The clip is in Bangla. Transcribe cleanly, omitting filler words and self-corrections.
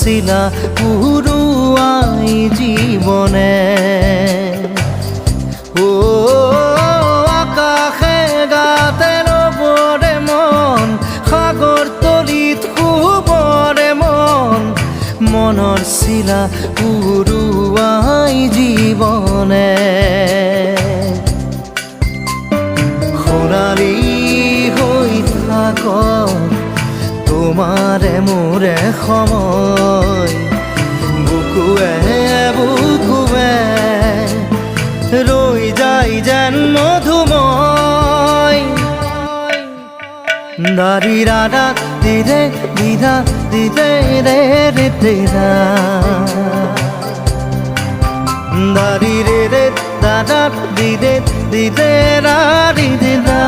শিলা পুরুয়াই জীবনে ও আকাশে গাতে রবরে মন সাগর তলিত শুবরে মন মনৰ শিলা পুরুয়াই জীবনে সোণালী হৈ থাক তোমাৰে মোৰে সময় বুকুৱে বুকুৱে ৰৈ যায় যেন মধুময় দাৰি ৰাধা দিদে দিদা দিদে ৰে ৰে দিদা দাৰি ৰে ৰে দাদা দিদে দিদে ৰা দিদা